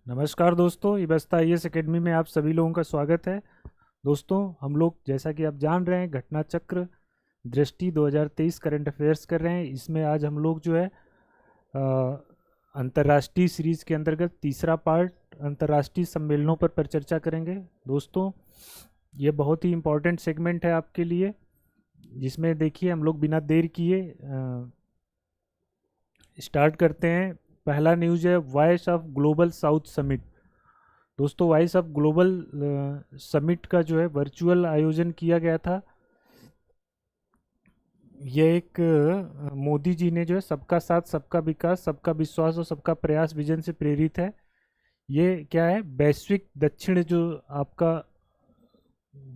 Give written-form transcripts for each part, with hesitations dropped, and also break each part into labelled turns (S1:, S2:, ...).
S1: नमस्कार दोस्तों, इबस्ता IAS academy में आप सभी लोगों का स्वागत है। दोस्तों, हम लोग जैसा कि आप जान रहे हैं घटना चक्र दृष्टि 2023 करंट अफेयर्स कर रहे हैं। इसमें आज हम लोग जो है अ, अंतर्राष्ट्रीय सीरीज के अंतर्गत तीसरा पार्ट अंतर्राष्ट्रीय सम्मेलनों पर चर्चा करेंगे। दोस्तों, ये बहुत ही इम्पोर्टेंट सेगमेंट है आपके लिए, जिसमें देखिए हम लोग बिना देर किए स्टार्ट करते हैं। पहला न्यूज़ है voice of global south summit. दोस्तों, वॉइस ऑफ ग्लोबल समिट का जो है वर्चुअल आयोजन किया गया था। ये एक मोदी जी ने जो है सबका साथ सबका विकास सबका विश्वास और सबका प्रयास विजन से प्रेरित है। ये क्या है, वैश्विक दक्षिण जो आपका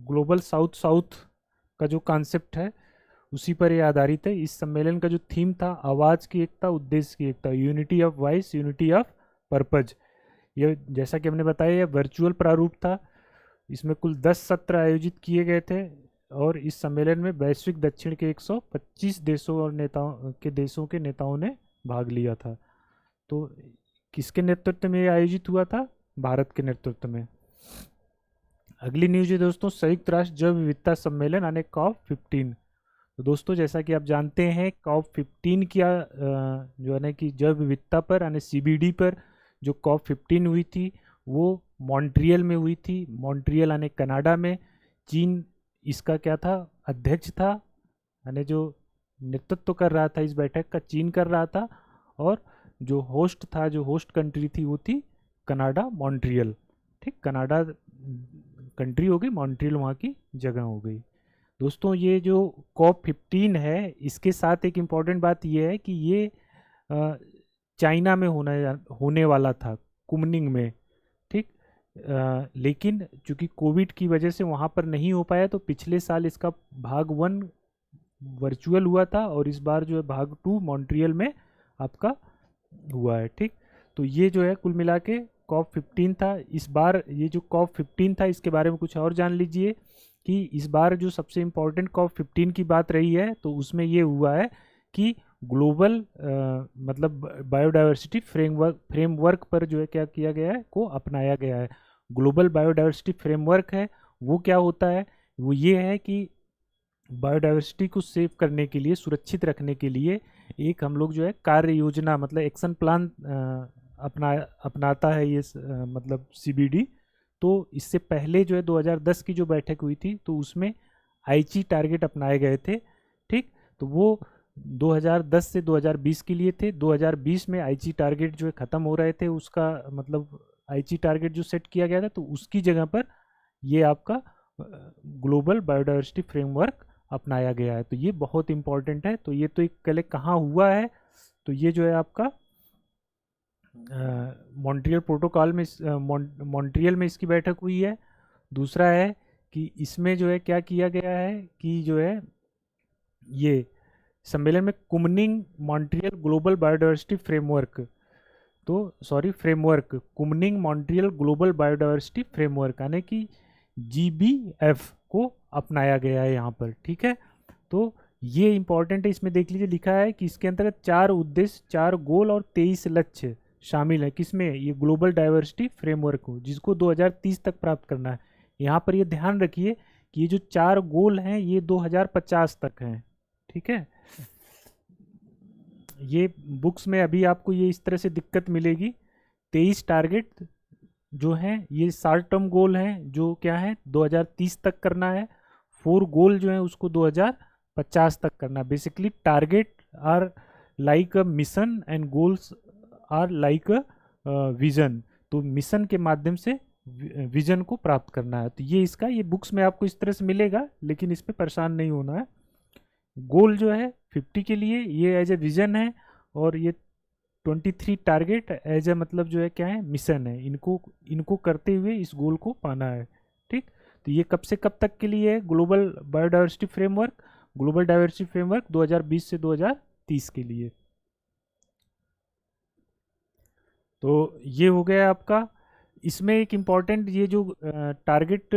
S1: ग्लोबल साउथ साउथ का जो कॉन्सेप्ट है उसी पर ये आधारित है। इस सम्मेलन का जो थीम था आवाज़ की एकता उद्देश्य की एकता, unity of voice unity of purpose. ये जैसा कि हमने बताया ये वर्चुअल प्रारूप था। इसमें कुल 10 सत्र आयोजित किए गए थे और इस सम्मेलन में वैश्विक दक्षिण के 125 देशों और देशों के नेताओं ने भाग लिया था। तो किसके नेतृत्व में ये आयोजित हुआ था? भारत के नेतृत्व में। अगली न्यूज है दोस्तों, संयुक्त राष्ट्र जैव विविधता सम्मेलन यानी COP15। तो दोस्तों, जैसा कि आप जानते हैं COP15 की जो है ना कि जैव विविधता पर यानी CBD पर जो COP15 हुई थी वो मॉन्ट्रियल में हुई थी। मॉन्ट्रियल यानी कनाडा में। चीन इसका क्या था, अध्यक्ष था, यानी जो नेतृत्व कर रहा था इस बैठक का चीन कर रहा था। और जो होस्ट था, जो होस्ट कंट्री थी वो थी कनाडा, मॉन्ट्रियल। ठीक, कनाडा कंट्री हो गई, मॉन्ट्रियल वहाँ की जगह हो गई। दोस्तों, ये जो COP15 है इसके साथ एक इम्पॉर्टेंट बात ये है कि ये चाइना में होने वाला था, कुमनिंग में। ठीक, लेकिन चूंकि कोविड की वजह से वहाँ पर नहीं हो पाया तो पिछले साल इसका भाग 1 वर्चुअल हुआ था और इस बार जो है भाग 2 मॉन्ट्रियल में आपका हुआ है। ठीक, तो ये जो है कुल मिला के COP15 था। इस बार ये जो COP15 था इसके बारे में कुछ और जान लीजिए कि इस बार जो सबसे इम्पोर्टेंट COP15 की बात रही है तो उसमें ये हुआ है कि ग्लोबल मतलब बायोडाइवर्सिटी फ्रेमवर्क पर जो है क्या किया गया है, को अपनाया गया है। ग्लोबल बायोडाइवर्सिटी फ्रेमवर्क है वो क्या होता है, वो ये है कि बायोडाइवर्सिटी को सेव करने के लिए, सुरक्षित रखने के लिए एक हम लोग जो है कार्य योजना मतलब एक्शन प्लान अपनाता है ये मतलब CBD। तो इससे पहले जो है 2010 की जो बैठक हुई थी तो उसमें आईची टारगेट अपनाए गए थे। ठीक, तो वो 2010 से 2020 के लिए थे। 2020 में आईची टारगेट जो है ख़त्म हो रहे थे, उसका मतलब आईची टारगेट जो सेट किया गया था तो उसकी जगह पर ये आपका ग्लोबल बायोडाइवर्सिटी फ्रेमवर्क अपनाया गया है। तो ये बहुत इंपॉर्टेंट है। तो ये तो एक पहले कहाँ हुआ है, तो ये जो है आपका मॉन्ट्रियल प्रोटोकॉल में मॉन्ट्रियल में इसकी बैठक हुई है। दूसरा है कि इसमें जो है क्या किया गया है कि जो है ये सम्मेलन में Kunming Montreal global biodiversity framework, तो sorry framework, Kunming Montreal global biodiversity framework यानी कि GBF को अपनाया गया है यहाँ पर। ठीक है, तो ये इंपॉर्टेंट है। इसमें देख लीजिए लिखा है कि इसके अंतर्गत 4 उद्देश्य, 4 गोल और 23 लक्ष्य शामिल है। किसमें? ये ग्लोबल डाइवर्सिटी फ्रेमवर्क को, जिसको 2030 तक प्राप्त करना है। यहाँ पर ये ध्यान रखिए कि ये जो 4 गोल हैं ये 2050 तक हैं। ठीक है, ये बुक्स में अभी आपको ये इस तरह से दिक्कत मिलेगी। 23 टारगेट जो हैं ये शॉर्ट टर्म गोल हैं जो क्या है 2030 तक करना है। 4 गोल जो है उसको 2050 तक करना। Basically target are like a mission and goals are like a vision. तो मिशन के माध्यम से विजन को प्राप्त करना है। तो ये इसका, ये बुक्स में आपको इस तरह से मिलेगा, लेकिन इस पर परेशान नहीं होना है। गोल जो है 50 के लिए ये एज ए विजन है और ये 23 टारगेट एज ए मतलब जो है क्या है, मिशन है। इनको इनको करते हुए इस गोल को पाना है। ठीक, तो ये कब से कब तक के लिए है? Global biodiversity framework, global diversity framework 2020 से 2030 के लिए। तो ये हो गया आपका। इसमें एक इम्पॉर्टेंट ये जो टारगेट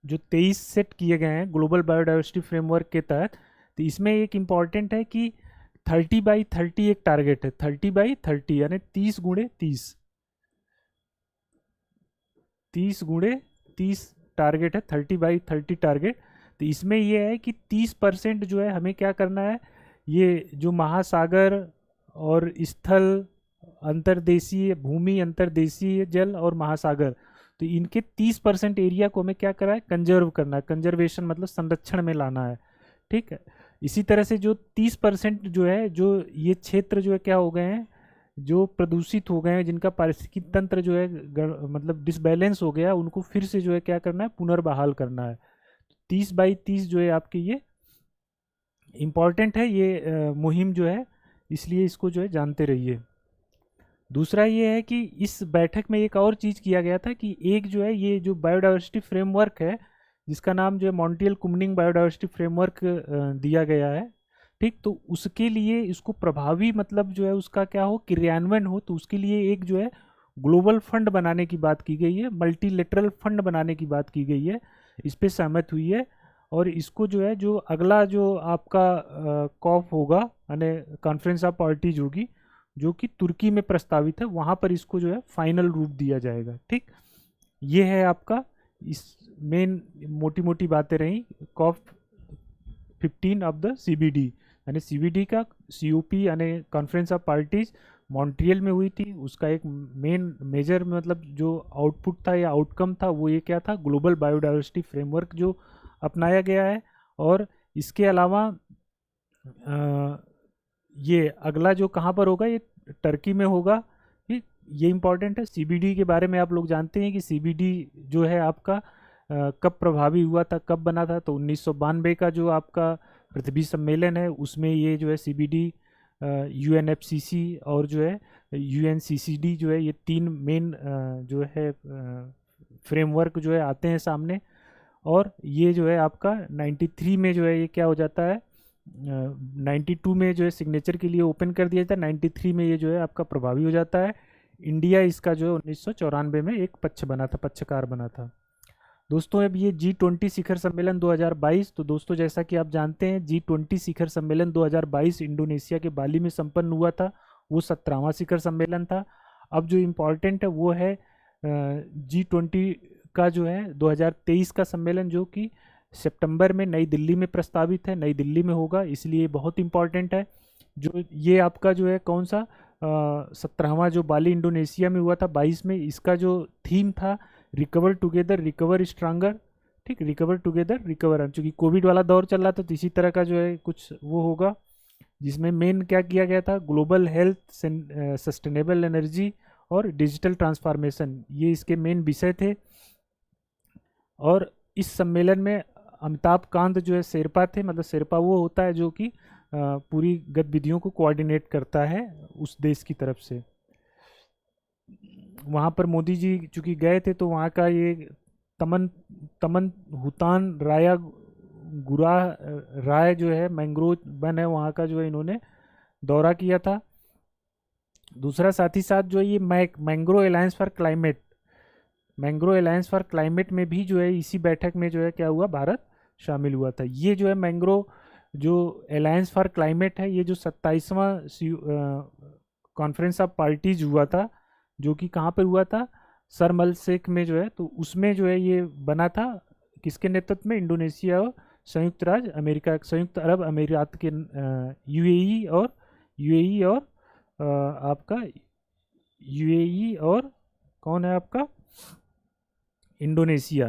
S1: जो 23 सेट किए गए हैं ग्लोबल बायोडाइवर्सिटी फ्रेमवर्क के तहत, तो इसमें एक इम्पॉर्टेंट है कि 30 बाई 30 एक टारगेट है। 30 बाई 30 यानी 30 गुणे 30। 30 × 30 टारगेट है, 30/30 टारगेट। तो इसमें ये है कि 30% जो है हमें क्या करना है, ये जो महासागर और स्थल, अंतर्देशीय भूमि, अंतर्देशीय जल और महासागर, तो इनके 30% एरिया को हमें क्या करना है, कंजर्व करना है। कंजर्वेशन मतलब संरक्षण में लाना है, ठीक है। इसी तरह से जो 30% जो है, जो ये क्षेत्र जो है क्या हो गए हैं, जो प्रदूषित हो गए हैं, जिनका पारिस्थितिक तंत्र जो है मतलब डिसबैलेंस हो गया, उनको फिर से जो है क्या करना है, पुनर्बहाल करना है। 30/30 जो है आपके ये इम्पॉर्टेंट है, ये मुहिम जो है, इसलिए इसको जो है जानते रहिए। दूसरा ये है कि इस बैठक में एक और चीज़ किया गया था कि एक जो है ये जो बायोडाइवर्सिटी फ्रेमवर्क है, जिसका नाम जो है मॉन्ट्रियल कुमनिंग बायोडाइवर्सिटी फ्रेमवर्क दिया गया है, ठीक। तो उसके लिए इसको प्रभावी मतलब जो है उसका क्या हो, क्रियान्वयन हो, तो उसके लिए एक जो है ग्लोबल फंड बनाने की बात की गई है, मल्टीलेटरल फंड बनाने की बात की गई है, इस पर सहमत हुई है। और इसको जो है, जो अगला जो आपका कॉप होगा, यानी कॉन्फ्रेंस ऑफ पार्टीज होगी, जो कि तुर्की में प्रस्तावित है, वहाँ पर इसको जो है फाइनल रूप दिया जाएगा, ठीक। ये है आपका इस मेन मोटी मोटी बातें रही कॉप 15 ऑफ द सीबीडी, यानी सीबीडी का सीओपी यानी कॉन्फ्रेंस ऑफ पार्टीज मॉन्ट्रियल में हुई थी। उसका एक मेन मेजर मतलब जो आउटपुट था या आउटकम था वो ये क्या था, ग्लोबल बायोडाइवर्सिटी फ्रेमवर्क जो अपनाया गया है। और इसके अलावा ये अगला जो कहाँ पर होगा, ये टर्की में होगा, ठीक। ये इंपॉर्टेंट है। सीबीडी के बारे में आप लोग जानते हैं कि सीबीडी जो है आपका कब प्रभावी हुआ था, कब बना था, तो 1992 का जो आपका पृथ्वी सम्मेलन है उसमें ये जो है सीबीडी, यूएनएफसीसी और जो है यूएनसीसीडी जो है, ये 3 मेन जो है फ्रेमवर्क जो है आते हैं सामने। और ये जो है आपका 93 में जो है ये क्या हो जाता है, 92 में जो है सिग्नेचर के लिए ओपन कर दिया जाता है, 93 में ये जो है आपका प्रभावी हो जाता है। इंडिया इसका जो है 1994 में एक पक्षकार बना था। दोस्तों अब ये G20 शिखर सम्मेलन 2022, तो दोस्तों जैसा कि आप जानते हैं G20 शिखर सम्मेलन 2022 इंडोनेशिया के बाली में संपन्न हुआ था, वो 17वां शिखर सम्मेलन था। अब जो इम्पोर्टेंट है वो है G20 का जो है 2023 का सम्मेलन, जो कि सितंबर में नई दिल्ली में प्रस्तावित है, नई दिल्ली में होगा, इसलिए बहुत इम्पॉर्टेंट है। जो ये आपका जो है कौन सा 17वां जो बाली इंडोनेशिया में हुआ था 22 में, इसका जो थीम था रिकवर टुगेदर रिकवर स्ट्रांगर, ठीक। रिकवर टुगेदर रिकवर, चूँकि कोविड वाला दौर चल रहा था तो इसी तरह का जो है कुछ वो होगा, जिसमें मेन क्या किया गया था, ग्लोबल हेल्थ, सस्टेनेबल एनर्जी और डिजिटल ट्रांसफॉर्मेशन, ये इसके मेन विषय थे। और इस सम्मेलन में अमिताभ कांत जो है शेरपा थे, मतलब शेरपा वो होता है जो कि पूरी गतिविधियों को कोऑर्डिनेट करता है उस देश की तरफ से। वहाँ पर मोदी जी चूँकि गए थे तो वहाँ का ये तमन तमन हुतान राया गुरा राय जो है मैंग्रोव वन है, वहाँ का जो है इन्होंने दौरा किया था। दूसरा साथ ही साथ जो है ये mangrove alliance for climate, mangrove alliance for climate में भी जो है इसी बैठक में जो है क्या हुआ, भारत शामिल हुआ था। ये जो है मैंग्रोव जो अलायंस फॉर क्लाइमेट है, ये जो 27वां कॉन्फ्रेंस ऑफ पार्टीज हुआ था, जो कि कहाँ पर हुआ था, शर्म शेख में जो है, तो उसमें जो है ये बना था किसके नेतृत्व में, इंडोनेशिया और संयुक्त राज्य अमेरिका, संयुक्त अरब अमीरात के यूएई और आपका यूएई और कौन है आपका इंडोनेशिया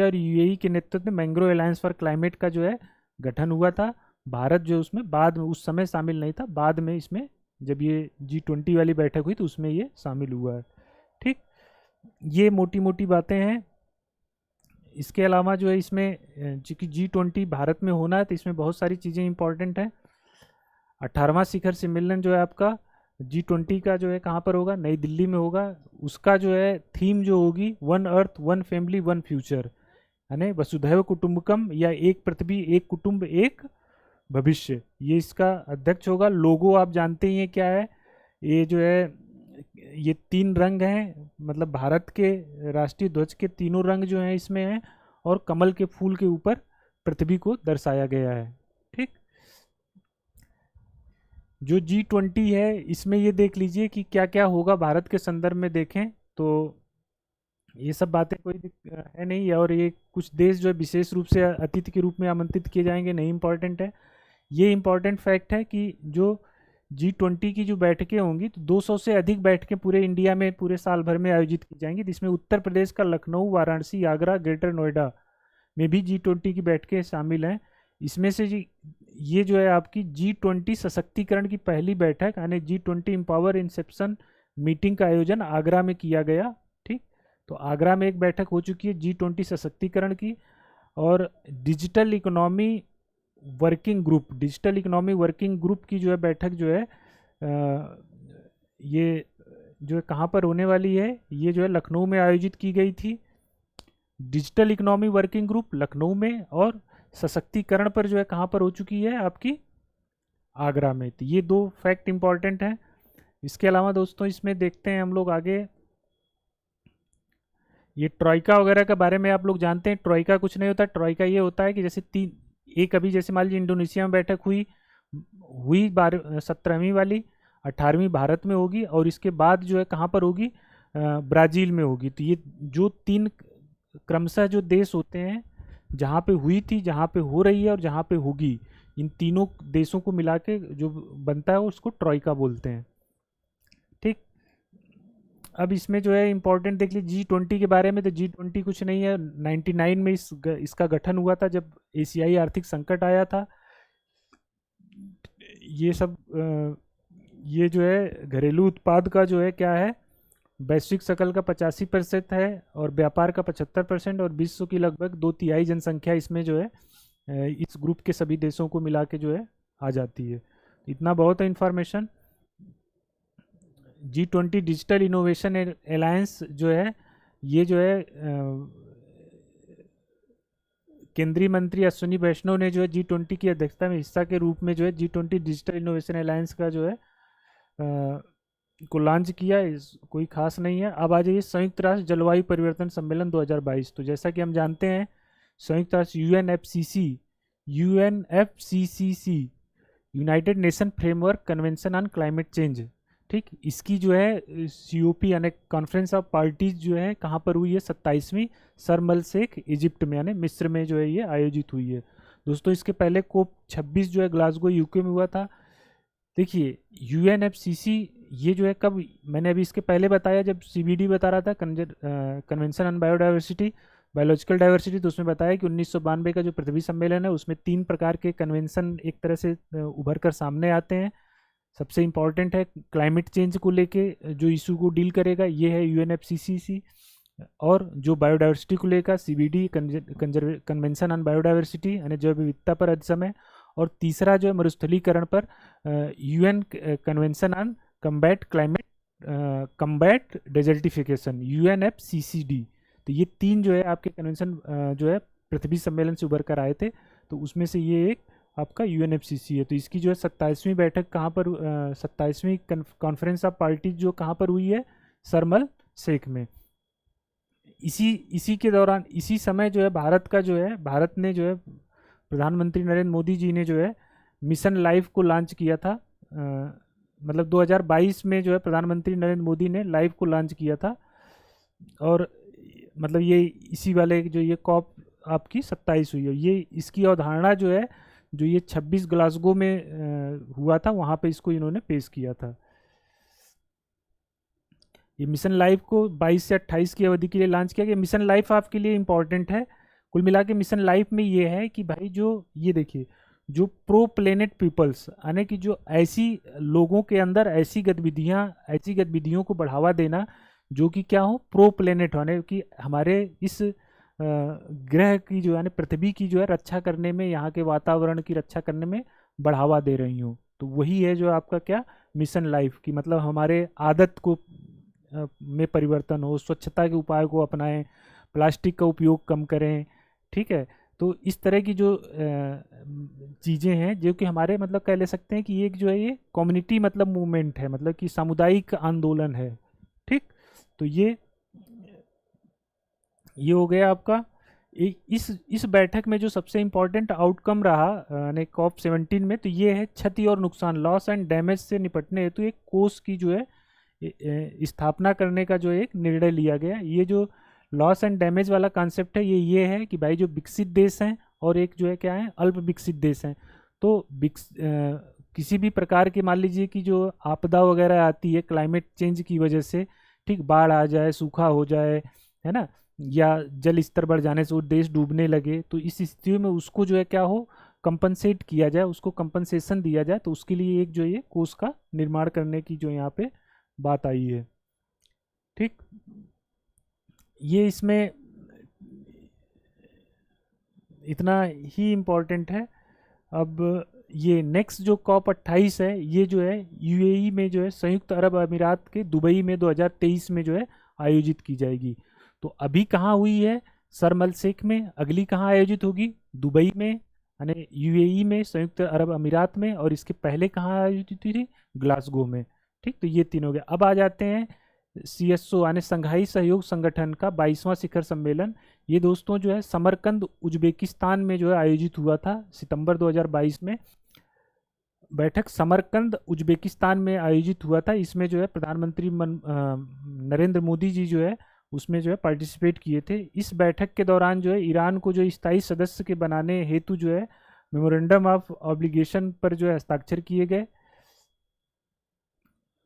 S1: और यूएई के नेतृत्व में मैंग्रोव अलायंस फॉर क्लाइमेट का जो है गठन हुआ था। भारत जो उसमें बाद में उस समय शामिल नहीं था, बाद में इसमें जब ये G20 वाली बैठक हुई तो उसमें ये शामिल हुआ है, ठीक। ये मोटी मोटी बातें हैं। इसके अलावा जो है इसमें चूँकि G20 भारत में होना है तो इसमें बहुत सारी चीज़ें इंपॉर्टेंट हैं। 18वां शिखर सम्मेलन जो है आपका G20 का जो है कहाँ पर होगा, नई दिल्ली में होगा। उसका जो है थीम जो होगी, one earth one family one future, यानी वसुधैव कुटुंबकम या एक पृथ्वी एक कुटुंब एक भविष्य, ये इसका अध्यक्ष होगा। लोगो आप जानते ही हैं क्या है, ये जो है ये 3 रंग हैं, मतलब भारत के राष्ट्रीय ध्वज के तीनों रंग जो हैं इसमें हैं, और कमल के फूल के ऊपर पृथ्वी को दर्शाया गया है, ठीक। जो G20 है इसमें ये देख लीजिए कि क्या क्या होगा भारत के संदर्भ में देखें तो ये सब बातें कोई है नहीं, और ये कुछ देश जो है विशेष रूप से अतिथि के रूप में आमंत्रित किए जाएंगे, नहीं इम्पॉर्टेंट है। ये इम्पॉर्टेंट फैक्ट है कि जो G20 की जो बैठकें होंगी, तो 200 से अधिक बैठकें पूरे इंडिया में पूरे साल भर में आयोजित की जाएंगी, जिसमें उत्तर प्रदेश का लखनऊ, वाराणसी, आगरा, ग्रेटर नोएडा में भी G20 की बैठकें शामिल हैं। इसमें से ये जो है आपकी G20 सशक्तिकरण की पहली बैठक यानी G20 एम्पावर इंसेप्शन मीटिंग का आयोजन आगरा में किया गया। ठीक, तो आगरा में एक बैठक हो चुकी है G20 सशक्तिकरण की। और डिजिटल इकोनॉमी वर्किंग ग्रुप की जो है बैठक जो है ये जो है कहाँ पर होने वाली है, ये जो है लखनऊ में आयोजित की गई थी। Digital economy working group Lucknow में, और सशक्तिकरण पर जो है कहाँ पर हो चुकी है आपकी आगरा में। तो ये दो फैक्ट इंपॉर्टेंट हैं। इसके अलावा दोस्तों इसमें देखते हैं हम लोग आगे, ये ट्रॉइका वगैरह के बारे में आप लोग जानते हैं। ट्रॉइका कुछ नहीं होता, ट्रॉइका ये होता है कि जैसे एक अभी जैसे मान लीजिए इंडोनेशिया में बैठक हुई हुई 17वीं वाली, 18वीं भारत में होगी, और इसके बाद जो है कहाँ पर होगी, ब्राज़ील में होगी। तो ये जो तीन क्रमशः जो देश होते हैं, जहाँ पे हुई थी, जहाँ पे हो रही है, और जहाँ पे होगी, इन तीनों देशों को मिला के जो बनता है उसको ट्रॉइका बोलते हैं। ठीक, अब इसमें जो है इम्पोर्टेंट देख लीजिए G20 के बारे में। तो G20 कुछ नहीं है, 99 में इसका गठन हुआ था जब एशियाई आर्थिक संकट आया था। ये सब ये जो है घरेलू उत्पाद का जो है क्या है, वैश्विक शकल का 85% है, और व्यापार का 75%, और विश्व की लगभग 2/3 जनसंख्या इसमें जो है इस ग्रुप के सभी देशों को मिला के जो है आ जाती है। इतना बहुत है information. G20 digital innovation alliance जो है, ये जो है केंद्रीय मंत्री अश्विनी वैष्णव ने जो है G20 की अध्यक्षता में हिस्सा के रूप में जो है G20 डिजिटल इनोवेशन अलायंस का जो है को लॉन्च किया। कोई खास नहीं है। अब आ जाइए संयुक्त राष्ट्र जलवायु परिवर्तन सम्मेलन 2022। तो जैसा कि हम जानते हैं, संयुक्त राष्ट्र UNFCCC United nation framework convention on climate change, ठीक, इसकी जो है COP यानी कॉन्फ्रेंस ऑफ पार्टीज जो है कहाँ पर हुई है, 27वीं शर्म अल शेख इजिप्ट में यानी मिस्र में जो है ये आयोजित हुई है। दोस्तों इसके पहले COP 26 जो है ग्लासगो UK में हुआ था। देखिए UNFCC ये जो है कब, मैंने अभी इसके पहले बताया जब CBD बता रहा था, कन्वेंशन ऑन बायोलॉजिकल डाइवर्सिटी, तो उसमें बताया कि 1992 का जो पृथ्वी सम्मेलन है उसमें 3 प्रकार के कन्वेंशन एक तरह से उभर कर सामने आते हैं। सबसे इम्पॉर्टेंट है क्लाइमेट चेंज को लेके जो इशू को डील करेगा, ये है UNFCCC, और जो बायोडाइवर्सिटी को लेकर CBD कन्वेंशन ऑन बायोडाइवर्सिटी यानी जैव विविधता पर अधिसमय, और तीसरा जो है मरुस्थलीकरण पर UN convention on combat desertification UNFCCD। तो ये 3 जो है आपके कन्वेंशन जो है पृथ्वी सम्मेलन से उभर कर आए थे, तो उसमें से ये एक आपका UNFCC है। तो इसकी जो है 27वीं बैठक कहाँ पर, 27वीं कॉन्फ्रेंस ऑफ पार्टी जो कहाँ पर हुई है, शर्म अल शेख में। इसी के दौरान इसी समय जो है भारत ने जो है प्रधानमंत्री नरेंद्र मोदी जी ने जो है मिशन लाइफ को लॉन्च किया था। मतलब 2022 में जो है प्रधानमंत्री नरेंद्र मोदी ने लाइफ को लॉन्च किया था, और मतलब ये इसी वाले जो ये COP आपकी 27 हुई है, ये इसकी अवधारणा जो है जो ये 26 ग्लासगो में हुआ था, वहाँ पे इसको इन्होंने पेश किया था। ये मिशन लाइफ को 22 से 28 की अवधि के लिए लॉन्च किया गया। मिशन लाइफ आपके लिए इम्पॉर्टेंट है। कुल मिला के मिशन लाइफ में ये है कि भाई जो ये देखिए जो प्रो प्लेनेट पीपल्स यानी कि जो ऐसी लोगों के अंदर ऐसी गतिविधियों को बढ़ावा देना जो कि क्या हो, प्रो प्लेनेट होने कि हमारे इस ग्रह की जो है पृथ्वी की जो है रक्षा करने में, यहाँ के वातावरण की रक्षा करने में बढ़ावा दे रही हूँ। तो वही है जो आपका क्या मिशन लाइफ की, मतलब हमारे आदत को में परिवर्तन हो, स्वच्छता के उपाय को अपनाएं, प्लास्टिक का उपयोग कम करें, ठीक है। तो इस तरह की जो चीज़ें हैं जो कि हमारे मतलब कह ले सकते हैं कि एक जो है ये कम्युनिटी मतलब मूवमेंट है, मतलब कि सामुदायिक आंदोलन है, ठीक। तो ये हो गया आपका। इस बैठक में जो सबसे इम्पोर्टेंट आउटकम रहा यानी COP 17 में, तो ये है क्षति और नुकसान, लॉस एंड डैमेज से निपटने हेतु एक कोष की जो है स्थापना करने का जो एक निर्णय लिया गया। ये जो लॉस एंड डैमेज वाला कॉन्सेप्ट है ये है कि भाई जो विकसित देश हैं और एक जो है क्या है अल्प विकसित देश हैं, तो किसी भी प्रकार के मान लीजिए कि जो आपदा वगैरह आती है क्लाइमेट चेंज की वजह से, ठीक, बाढ़ आ जाए, सूखा हो जाए, है ना, या जल स्तर बढ़ जाने से वो देश डूबने लगे, तो इस स्थिति में उसको जो है क्या हो कंपनसेट किया जाए, उसको कंपनसेशन दिया जाए, तो उसके लिए एक जो ये कोष का निर्माण करने की जो यहाँ पे बात आई है। ठीक, ये इसमें इतना ही इम्पोर्टेंट है। अब ये नेक्स्ट जो कॉप 28 है ये जो है यूएई में जो है संयुक्त अरब अमीरात के दुबई में 2023 में जो है आयोजित की जाएगी। तो अभी कहाँ हुई है, शर्म अल शेख में, अगली कहाँ आयोजित होगी, दुबई में यानी यूएई में संयुक्त अरब अमीरात में, और इसके पहले कहाँ आयोजित हुई थी, ग्लासगो में। ठीक, तो ये तीन हो गया। अब आ जाते हैं सीएसओ यानी संघाई सहयोग संगठन का 22वां शिखर सम्मेलन। ये दोस्तों जो है समरकंद उज्बेकिस्तान में जो है आयोजित हुआ था सितंबर 2022 में। बैठक समरकंद उज्बेकिस्तान में आयोजित हुआ था। इसमें जो है प्रधानमंत्री नरेंद्र मोदी जी जो है उसमें जो है पार्टिसिपेट किए थे। इस बैठक के दौरान जो है ईरान को जो स्थायी सदस्य के बनाने हेतु जो है मेमोरेंडम ऑफ ऑब्लिगेशन पर जो है हस्ताक्षर किए गए।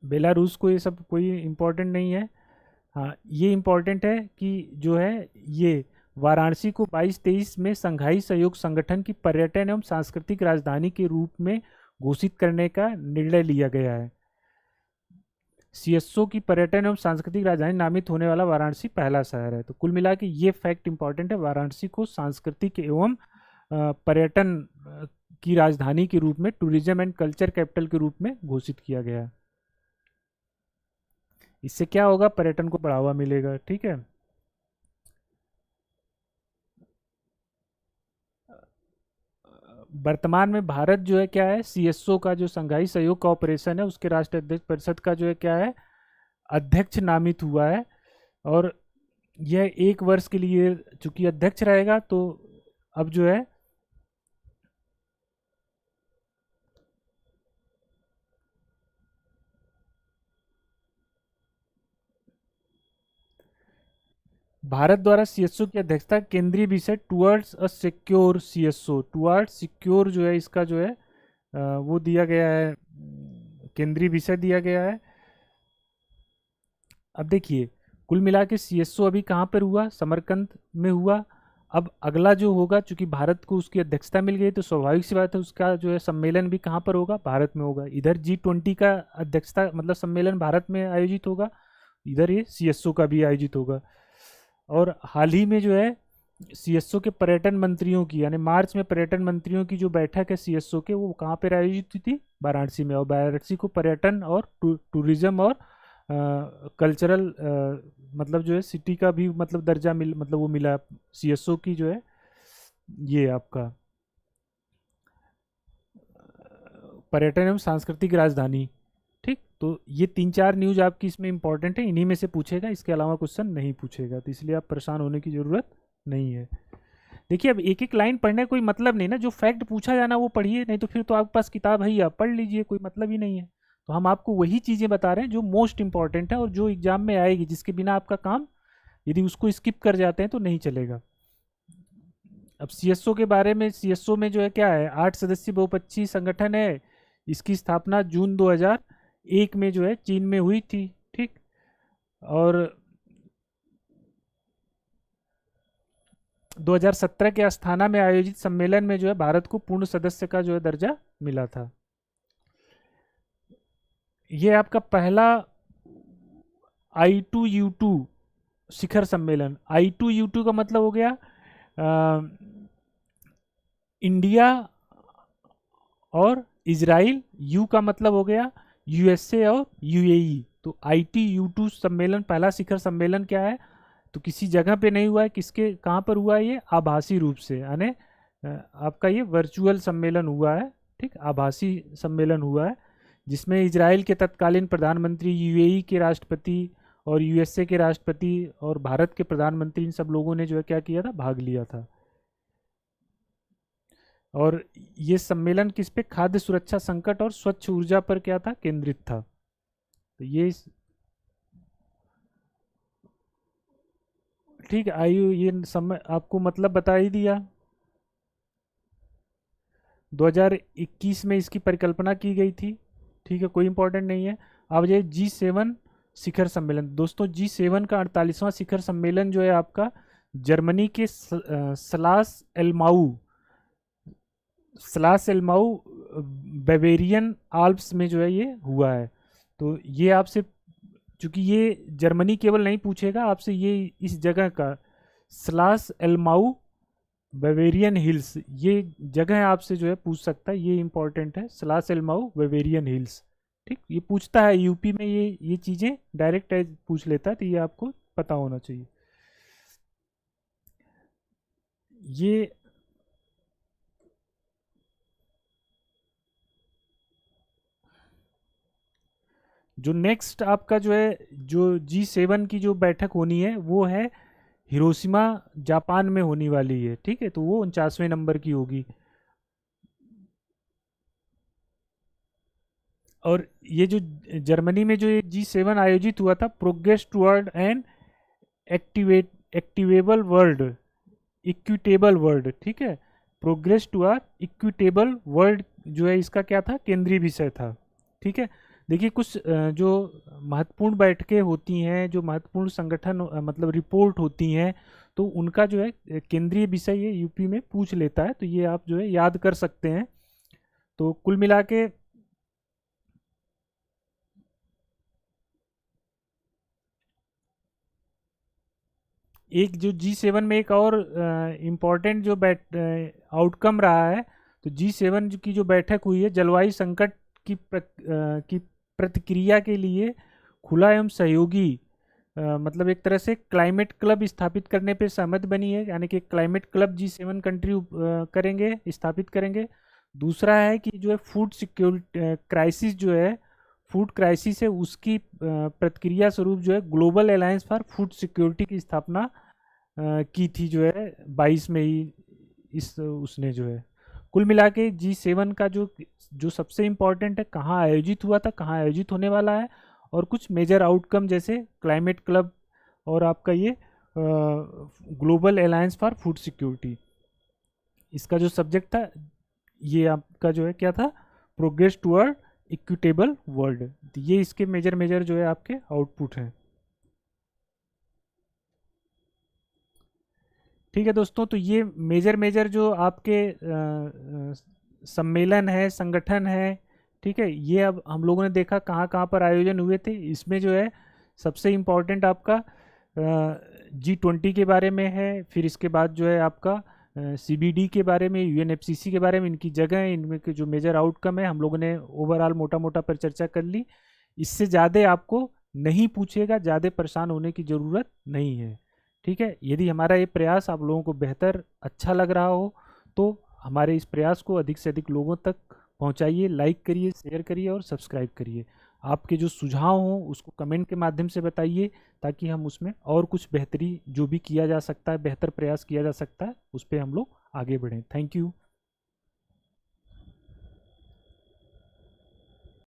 S1: बेलारूस को ये सब कोई इम्पोर्टेंट नहीं है। हाँ, ये इम्पोर्टेंट है कि जो है ये वाराणसी को 22-23 में संघाई सहयोग संगठन की पर्यटन एवं सांस्कृतिक राजधानी के रूप में घोषित करने का निर्णय लिया गया है। सीएसओ की पर्यटन एवं सांस्कृतिक राजधानी नामित होने वाला वाराणसी पहला शहर है। तो कुल मिला के ये फैक्ट इंपॉर्टेंट है, वाराणसी को सांस्कृतिक एवं पर्यटन की राजधानी के रूप में, टूरिज्म एंड कल्चर कैपिटल के रूप में घोषित किया गया है। इससे क्या होगा, पर्यटन को बढ़ावा मिलेगा। ठीक है, वर्तमान में भारत जो है क्या है, सीएसओ का जो संघाई सहयोग कॉपरेशन है उसके राष्ट्रीय अध्यक्ष परिषद का जो है क्या है अध्यक्ष नामित हुआ है। और यह 1 वर्ष के लिए चूंकि अध्यक्ष रहेगा, तो अब जो है भारत द्वारा सीएसओ की अध्यक्षता केंद्रीय विषय towards a secure CSO, towards secure जो है इसका जो है वो दिया गया है, केंद्रीय विषय दिया गया है। अब देखिए कुल मिला के सीएसओ अभी कहाँ पर हुआ, समरकंद में हुआ। अब अगला जो होगा, चूंकि भारत को उसकी अध्यक्षता मिल गई, तो स्वाभाविक सी बात है उसका जो है सम्मेलन भी कहाँ पर होगा, भारत में होगा। इधर G20 का अध्यक्षता मतलब सम्मेलन भारत में आयोजित होगा, इधर ये सीएसओ का भी आयोजित होगा। और हाल ही में जो है सीएसओ के पर्यटन मंत्रियों की यानी मार्च में पर्यटन मंत्रियों की जो बैठक है सीएसओ के, वो कहाँ पर आयोजित हुई थी, वाराणसी में। और वाराणसी को पर्यटन और टूरिज्म और कल्चरल मतलब जो है सिटी का भी मतलब दर्जा मतलब वो मिला सीएसओ की जो है ये आपका पर्यटन एवं सांस्कृतिक राजधानी। ठीक, तो ये 3-4 न्यूज आपकी इसमें इंपॉर्टेंट है, इन्हीं में से पूछेगा, इसके अलावा क्वेश्चन नहीं पूछेगा, तो इसलिए आप परेशान होने की ज़रूरत नहीं है। देखिए अब एक एक लाइन पढ़ने का कोई मतलब नहीं ना, जो फैक्ट पूछा जाना वो पढ़िए, नहीं तो फिर तो आपके पास किताब है ही, आप पढ़ लीजिए, कोई मतलब ही नहीं है। तो हम आपको वही चीज़ें बता रहे हैं जो मोस्ट इंपॉर्टेंट है और जो एग्जाम में आएगी, जिसके बिना आपका काम यदि उसको स्किप कर जाते हैं तो नहीं चलेगा। अब सीएसओ के बारे में, सीएसओ में जो है क्या है 8 सदस्यीय बहुपक्षीय संगठन है। इसकी स्थापना जून 2001 में जो है चीन में हुई थी। ठीक, और 2017 के अस्थाना में आयोजित सम्मेलन में जो है भारत को पूर्ण सदस्य का जो है दर्जा मिला था। ये आपका पहला I2U2 शिखर सम्मेलन। I2U2 का मतलब हो गया इंडिया और इजराइल, यू का मतलब हो गया यूएसए और यूएई। तो I2U2 सम्मेलन पहला शिखर सम्मेलन क्या है, तो किसी जगह पे नहीं हुआ है, किसके कहाँ पर हुआ है, ये आभासी रूप से, यानी आपका ये वर्चुअल सम्मेलन हुआ है। ठीक, आभासी सम्मेलन हुआ है जिसमें इजराइल के तत्कालीन प्रधानमंत्री, यूएई के राष्ट्रपति और यूएसए के राष्ट्रपति और भारत के प्रधानमंत्री, इन सब लोगों ने जो है क्या किया था, भाग लिया था। और ये सम्मेलन किस पे, खाद्य सुरक्षा संकट और स्वच्छ ऊर्जा पर क्या था, केंद्रित था। तो ये ठीक है, आयु ये समय आपको मतलब बता ही दिया। 2021 में इसकी परिकल्पना की गई थी। ठीक है, कोई इंपॉर्टेंट नहीं है। अब ये G7 शिखर सम्मेलन, दोस्तों G7 का 48वां शिखर सम्मेलन जो है आपका जर्मनी के स्लास एल्माउ बेवेरियन आल्प्स में जो है ये हुआ है। तो ये आपसे, चूंकि ये जर्मनी केवल नहीं पूछेगा आपसे, ये इस जगह का स्लास एल्माउ बेवेरियन हिल्स, ये जगह आपसे जो है पूछ सकता है, ये इंपॉर्टेंट है, स्लास एल्माउ बेवेरियन हिल्स। ठीक, ये पूछता है यूपी में, ये चीज़ें डायरेक्ट पूछ लेता है, तो ये आपको पता होना चाहिए। ये जो नेक्स्ट आपका जो है, जो G7 की जो बैठक होनी है वो है हिरोशिमा जापान में होने वाली है। ठीक है, तो वो 49वें नंबर की होगी। और ये जो जर्मनी में जो ये G7 आयोजित हुआ था, progress toward an achievable world, equitable world. ठीक है, प्रोग्रेस टुवर्ड इक्विटेबल वर्ल्ड जो है इसका क्या था, केंद्रीय विषय था। ठीक है, देखिए कुछ जो महत्वपूर्ण बैठकें होती हैं, जो महत्वपूर्ण संगठन मतलब रिपोर्ट होती हैं, तो उनका जो है केंद्रीय विषय ये यूपी में पूछ लेता है, तो ये आप जो है याद कर सकते हैं। तो कुल मिला के एक जो G7 में एक और इम्पॉर्टेंट जो आउटकम रहा है, तो G7 की जो बैठक हुई है, जलवायु संकट की प्रतिक्रिया के लिए खुला एवं सहयोगी मतलब एक तरह से क्लाइमेट क्लब स्थापित करने पे सहमत बनी है, यानी कि क्लाइमेट क्लब G7 कंट्री करेंगे, स्थापित करेंगे। दूसरा है कि जो है फूड सिक्योरिटी क्राइसिस जो है, फूड क्राइसिस है, उसकी प्रतिक्रिया स्वरूप जो है global alliance for food security की स्थापना की थी जो है 22 में ही इस उसने जो है। कुल मिला के G7 का जो जो सबसे इम्पोर्टेंट है, कहाँ आयोजित हुआ था, कहाँ आयोजित होने वाला है, और कुछ मेजर आउटकम जैसे क्लाइमेट क्लब और आपका ये global alliance for food security, इसका जो सब्जेक्ट था ये आपका जो है क्या था, प्रोग्रेस टुवर्ड इक्विटेबल वर्ल्ड। ये इसके मेजर मेजर जो है आपके आउटपुट हैं। ठीक है दोस्तों, तो ये मेजर मेजर जो आपके सम्मेलन है, संगठन है, ठीक है, ये अब हम लोगों ने देखा कहाँ कहाँ पर आयोजन हुए थे। इसमें जो है सबसे इम्पोर्टेंट आपका G20 के बारे में है, फिर इसके बाद जो है आपका CBD के बारे में, UNFCCC के बारे में, इनकी जगह, इनमें के जो मेजर आउटकम है, हम लोगों ने ओवरऑल मोटा मोटा पर चर्चा कर ली। इससे ज़्यादा आपको नहीं पूछेगा, ज़्यादा परेशान होने की ज़रूरत नहीं है। ठीक है, यदि हमारा ये प्रयास आप लोगों को बेहतर अच्छा लग रहा हो तो हमारे इस प्रयास को अधिक से अधिक लोगों तक पहुंचाइए, लाइक करिए, शेयर करिए और सब्सक्राइब करिए। आपके जो सुझाव हों उसको कमेंट के माध्यम से बताइए, ताकि हम उसमें और कुछ बेहतरी जो भी किया जा सकता है, बेहतर प्रयास किया जा सकता है, उस पर हम लोग आगे बढ़ें। Thank you.